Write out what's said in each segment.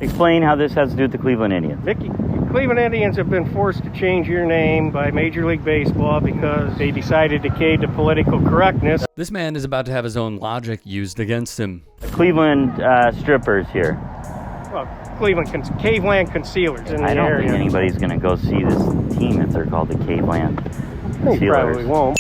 Explain how this has to do with the Cleveland Indians. Cleveland Indians have been forced to change your name by Major League Baseball because they decided to cave to political correctness. This man is about to have his own logic used against him. Cleveland strippers here. Well, Caveland Concealers in the area. I don't think anybody's going to go see this team if they're called the Caveland Concealers. They probably won't.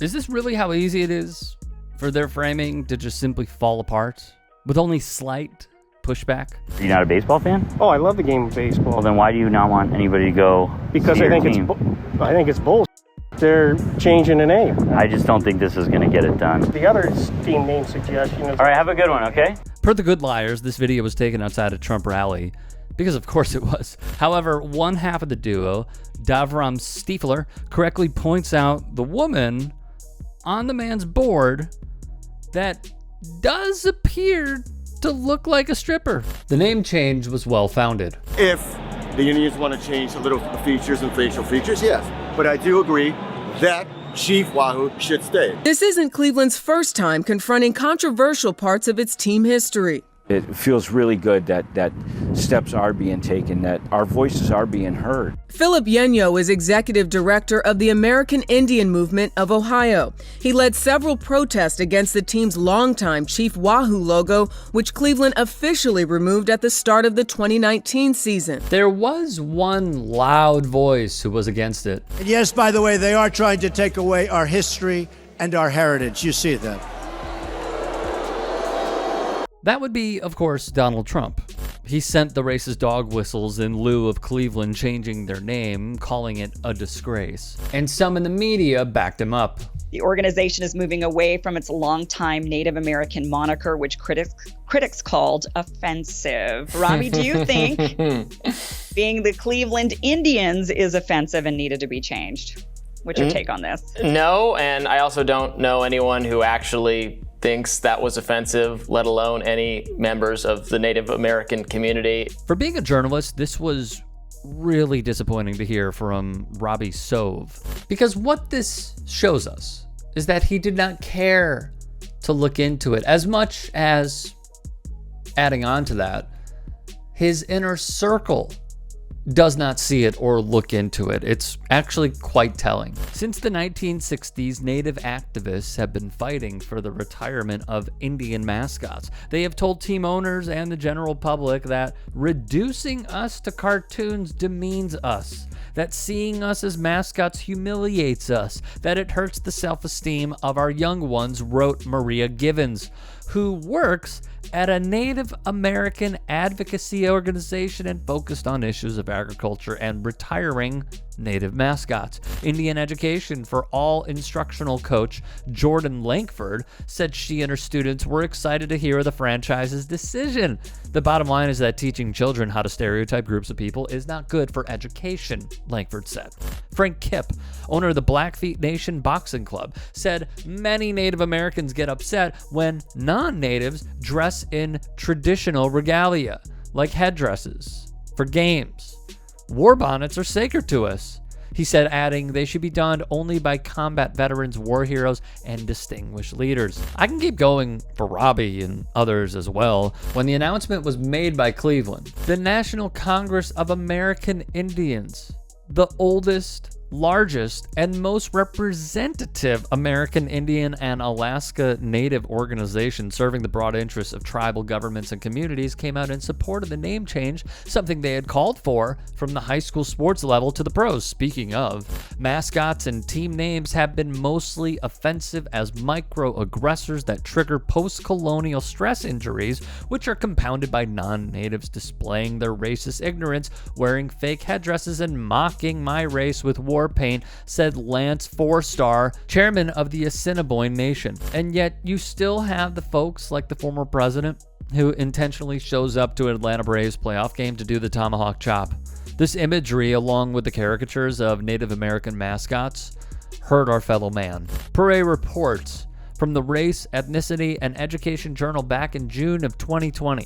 Is this really how easy it is for their framing to just simply fall apart with only slight pushback? Are you not a baseball fan? Oh, I love the game of baseball. Well, then why do you not want anybody to go because see I think your team? I think it's bullshit. They're changing the name. I just don't think this is going to get it done. The other team name suggestion is... All right, have a good one, okay? Per the Good Liars, this video was taken outside a Trump rally, because of course it was. However, one half of the duo, Davram Stiefler, correctly points out the woman on the man's board that does appear to look like a stripper. The name change was well-founded. If the Indians want to change the little features and facial features, yes. But I do agree that Chief Wahoo should stay. This isn't Cleveland's first time confronting controversial parts of its team history. It feels really good that steps are being taken, that our voices are being heard. Philip Yenyo is executive director of the American Indian Movement of Ohio. He led several protests against the team's longtime Chief Wahoo logo, which Cleveland officially removed at the start of the 2019 season. There was one loud voice who was against it. And yes, by the way, they are trying to take away our history and our heritage. You see that. That would be, of course, Donald Trump. He sent the racist dog whistles in lieu of Cleveland changing their name, calling it a disgrace. And some in the media backed him up. The organization is moving away from its longtime Native American moniker, which critics called offensive. Robbie, do you think being the Cleveland Indians is offensive and needed to be changed? What's your take on this? No, and I also don't know anyone who actually thinks that was offensive, let alone any members of the Native American community. For being a journalist, this was really disappointing to hear from Robbie Sove, because what this shows us is that he did not care to look into it as much as, adding on to that, his inner circle does not see it or look into it. It's actually quite telling. Since the 1960s, Native activists have been fighting for the retirement of Indian mascots. They have told team owners and the general public that reducing us to cartoons demeans us, that seeing us as mascots humiliates us, that it hurts the self-esteem of our young ones, wrote Maria Givens, who works at a Native American advocacy organization and focused on issues of agriculture and retiring Native mascots. Indian Education for All instructional coach Jordan Lankford said she and her students were excited to hear the franchise's decision. The bottom line is that teaching children how to stereotype groups of people is not good for education, Lankford said. Frank Kipp, owner of the Blackfeet Nation Boxing Club, said many Native Americans get upset when non-natives dress in traditional regalia, like headdresses, for games. War bonnets are sacred to us, he said, adding they should be donned only by combat veterans, war heroes, and distinguished leaders. I can keep going for Robbie and others as well. When the announcement was made by Cleveland, the National Congress of American Indians, the oldest, largest, and most representative American Indian and Alaska Native organization serving the broad interests of tribal governments and communities, came out in support of the name change, something they had called for from the high school sports level to the pros. Speaking of, mascots and team names have been mostly offensive as microaggressors that trigger post-colonial stress injuries, which are compounded by non-natives displaying their racist ignorance, wearing fake headdresses, and mocking my race with war paint, said Lance Four-Star, chairman of the Assiniboine Nation. And yet you still have the folks like the former president who intentionally shows up to an Atlanta Braves playoff game to do the tomahawk chop. This imagery, along with the caricatures of Native American mascots, hurt our fellow man. Per a report from the Race, Ethnicity, and Education Journal back in June of 2020,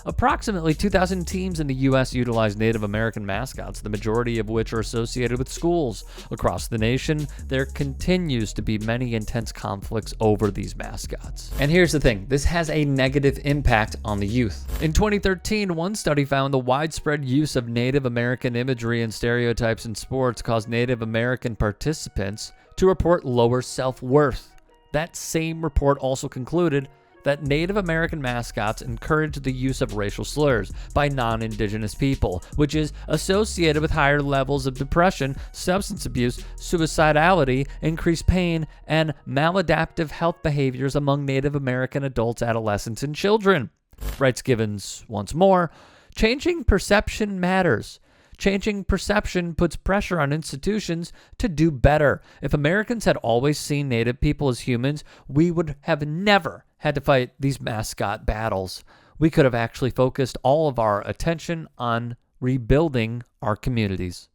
Approximately 2,000 teams in the U.S. utilize Native American mascots, the majority of which are associated with schools. Across the nation, there continues to be many intense conflicts over these mascots. And here's the thing, this has a negative impact on the youth. In 2013, one study found the widespread use of Native American imagery and stereotypes in sports caused Native American participants to report lower self-worth. That same report also concluded that Native American mascots encourage the use of racial slurs by non-Indigenous people, which is associated with higher levels of depression, substance abuse, suicidality, increased pain, and maladaptive health behaviors among Native American adults, adolescents, and children. Writes Givens once more, changing perception matters. Changing perception puts pressure on institutions to do better. If Americans had always seen Native people as humans, we would have never had to fight these mascot battles. We could have actually focused all of our attention on rebuilding our communities.